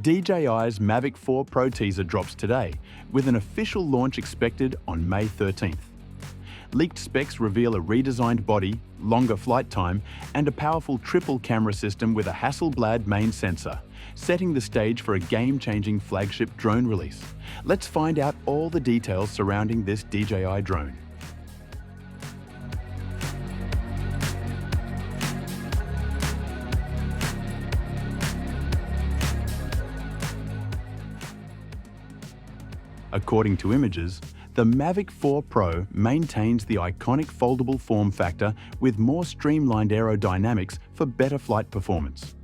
DJI's Mavic 4 Pro teaser drops today, with an official launch expected on May 13th. Leaked specs reveal a redesigned body, longer flight time, and a powerful triple camera system with a Hasselblad main sensor, setting the stage for a game-changing flagship drone release. Let's find out all the details surrounding this DJI drone. According to images, the Mavic 4 Pro maintains the iconic foldable form factor with more streamlined aerodynamics for better flight performance.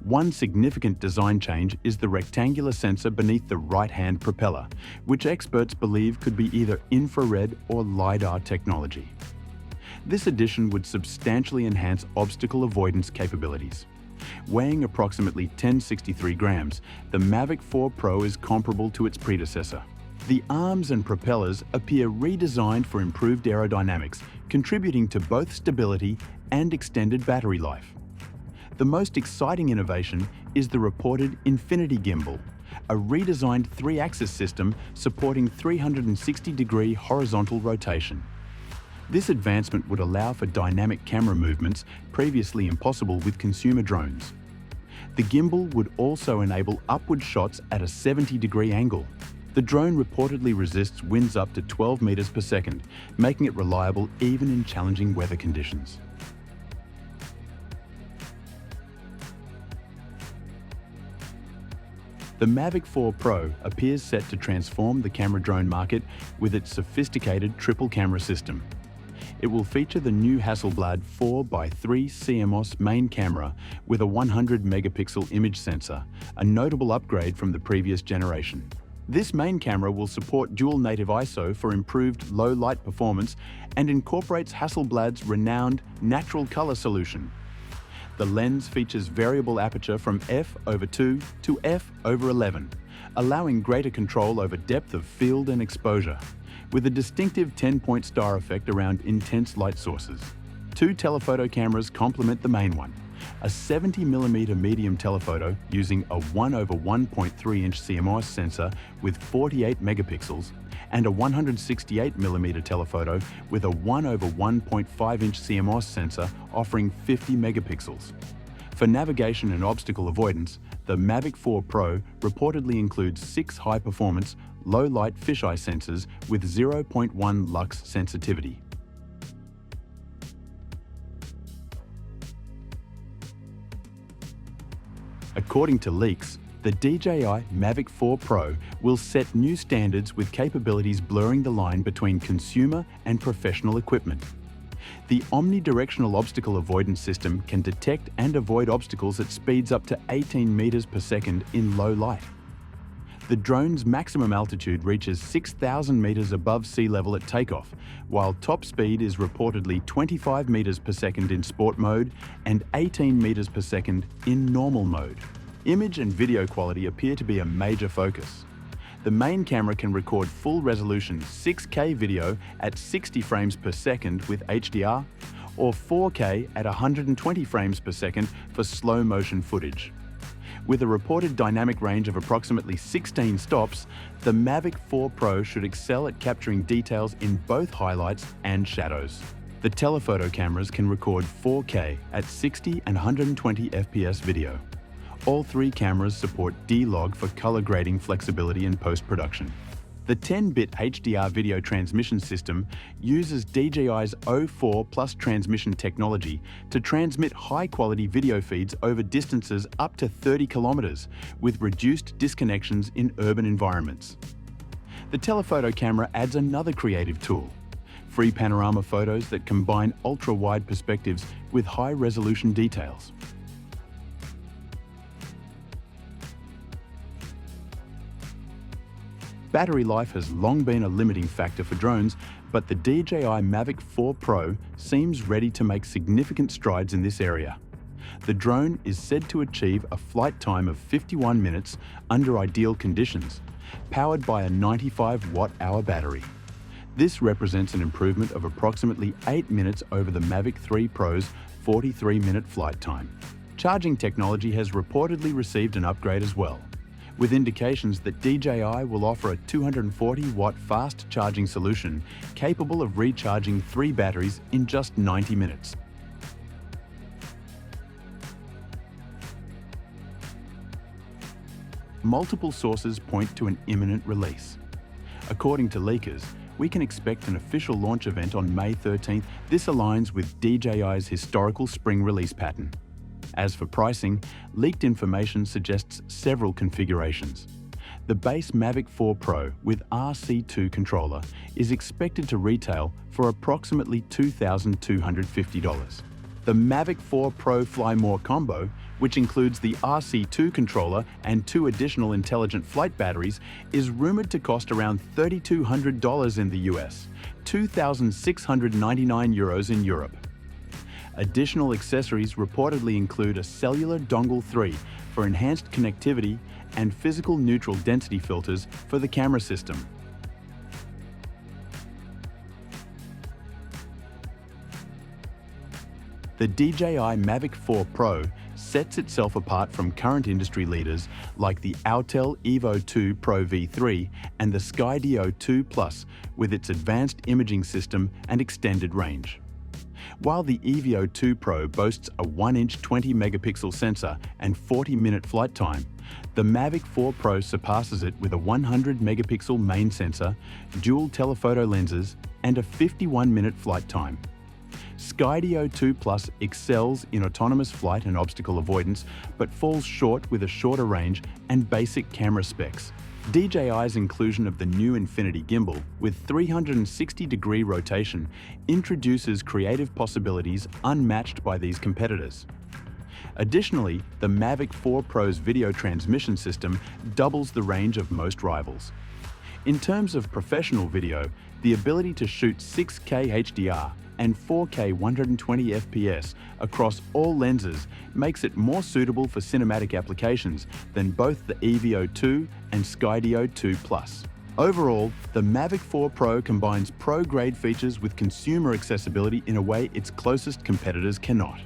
One significant design change is the rectangular sensor beneath the right-hand propeller, which experts believe could be either infrared or LiDAR technology. This addition would substantially enhance obstacle avoidance capabilities. Weighing approximately 1063 grams, the Mavic 4 Pro is comparable to its predecessor. The arms and propellers appear redesigned for improved aerodynamics, contributing to both stability and extended battery life. The most exciting innovation is the reported Infinity Gimbal, a redesigned 3-axis system supporting 360-degree horizontal rotation. This advancement would allow for dynamic camera movements previously impossible with consumer drones. The gimbal would also enable upward shots at a 70-degree angle. The drone reportedly resists winds up to 12 meters per second, making it reliable even in challenging weather conditions. The Mavic 4 Pro appears set to transform the camera drone market with its sophisticated triple camera system. It will feature the new Hasselblad 4x3 CMOS main camera with a 100 megapixel image sensor, a notable upgrade from the previous generation. This main camera will support dual native ISO for improved low light performance and incorporates Hasselblad's renowned natural color solution. The lens features variable aperture from f/2 to f/11, allowing greater control over depth of field and exposure, with a distinctive 10-point star effect around intense light sources. Two telephoto cameras complement the main one: a 70mm medium telephoto using a 1/1.3-inch CMOS sensor with 48 megapixels, and a 168mm telephoto with a 1/1.5-inch CMOS sensor offering 50 megapixels. For navigation and obstacle avoidance, the Mavic 4 Pro reportedly includes 6 high-performance, low-light fisheye sensors with 0.1 lux sensitivity. According to leaks, the DJI Mavic 4 Pro will set new standards with capabilities blurring the line between consumer and professional equipment. The omnidirectional obstacle avoidance system can detect and avoid obstacles at speeds up to 18 meters per second in low light. The drone's maximum altitude reaches 6,000 meters above sea level at takeoff, while top speed is reportedly 25 meters per second in sport mode and 18 meters per second in normal mode. Image and video quality appear to be a major focus. The main camera can record full-resolution 6K video at 60 frames per second with HDR, or 4K at 120 frames per second for slow-motion footage. With a reported dynamic range of approximately 16 stops, the Mavic 4 Pro should excel at capturing details in both highlights and shadows. The telephoto cameras can record 4K at 60 and 120 FPS video. All 3 cameras support D-Log for color grading flexibility in post-production. The 10-bit HDR video transmission system uses DJI's O4 Plus transmission technology to transmit high-quality video feeds over distances up to 30 kilometers, with reduced disconnections in urban environments. The telephoto camera adds another creative tool: free panorama photos that combine ultra-wide perspectives with high-resolution details. Battery life has long been a limiting factor for drones, but the DJI Mavic 4 Pro seems ready to make significant strides in this area. The drone is said to achieve a flight time of 51 minutes under ideal conditions, powered by a 95 watt-hour battery. This represents an improvement of approximately 8 minutes over the Mavic 3 Pro's 43-minute flight time. Charging technology has reportedly received an upgrade as well. with indications that DJI will offer a 240-watt fast-charging solution capable of recharging 3 batteries in just 90 minutes. Multiple sources point to an imminent release. According to leakers, we can expect an official launch event on May 13th. This aligns with DJI's historical spring release pattern. As for pricing, leaked information suggests several configurations. The base Mavic 4 Pro with RC2 controller is expected to retail for approximately $2,250. The Mavic 4 Pro Fly More combo, which includes the RC2 controller and 2 additional intelligent flight batteries, is rumored to cost around $3,200 in the US, €2,699 in Europe. Additional accessories reportedly include a cellular dongle 3 for enhanced connectivity and physical neutral density filters for the camera system. The DJI Mavic 4 Pro sets itself apart from current industry leaders like the Autel Evo 2 Pro V3 and the Skydio 2 Plus with its advanced imaging system and extended range. While the Evo 2 Pro boasts a 1-inch 20-megapixel sensor and 40-minute flight time, the Mavic 4 Pro surpasses it with a 100-megapixel main sensor, dual telephoto lenses, and a 51-minute flight time. Skydio 2 Plus excels in autonomous flight and obstacle avoidance, but falls short with a shorter range and basic camera specs. DJI's inclusion of the new Infinity gimbal with 360-degree rotation introduces creative possibilities unmatched by these competitors. Additionally, the Mavic 4 Pro's video transmission system doubles the range of most rivals. In terms of professional video, the ability to shoot 6K HDR and 4K 120 FPS across all lenses makes it more suitable for cinematic applications than both the Evo 2 and Skydio 2 Plus. Overall, the Mavic 4 Pro combines pro-grade features with consumer accessibility in a way its closest competitors cannot.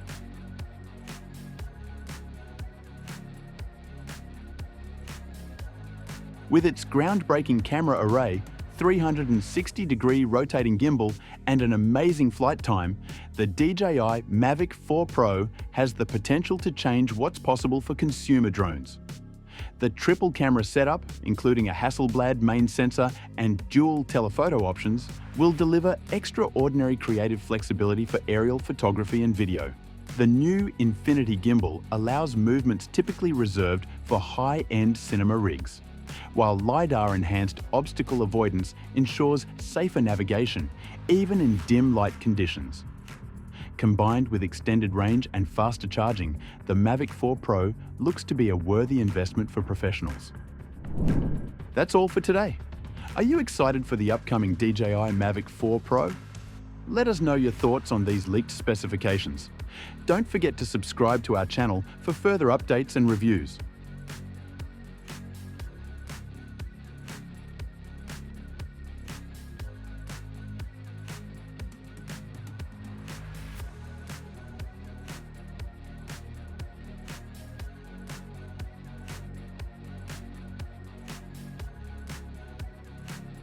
With its groundbreaking camera array, 360-degree rotating gimbal, and an amazing flight time, the DJI Mavic 4 Pro has the potential to change what's possible for consumer drones. The triple camera setup, including a Hasselblad main sensor and dual telephoto options, will deliver extraordinary creative flexibility for aerial photography and video. The new Infinity gimbal allows movements typically reserved for high-end cinema rigs, while LiDAR-enhanced obstacle avoidance ensures safer navigation, even in dim light conditions. Combined with extended range and faster charging, the Mavic 4 Pro looks to be a worthy investment for professionals. That's all for today. Are you excited for the upcoming DJI Mavic 4 Pro? Let us know your thoughts on these leaked specifications. Don't forget to subscribe to our channel for further updates and reviews.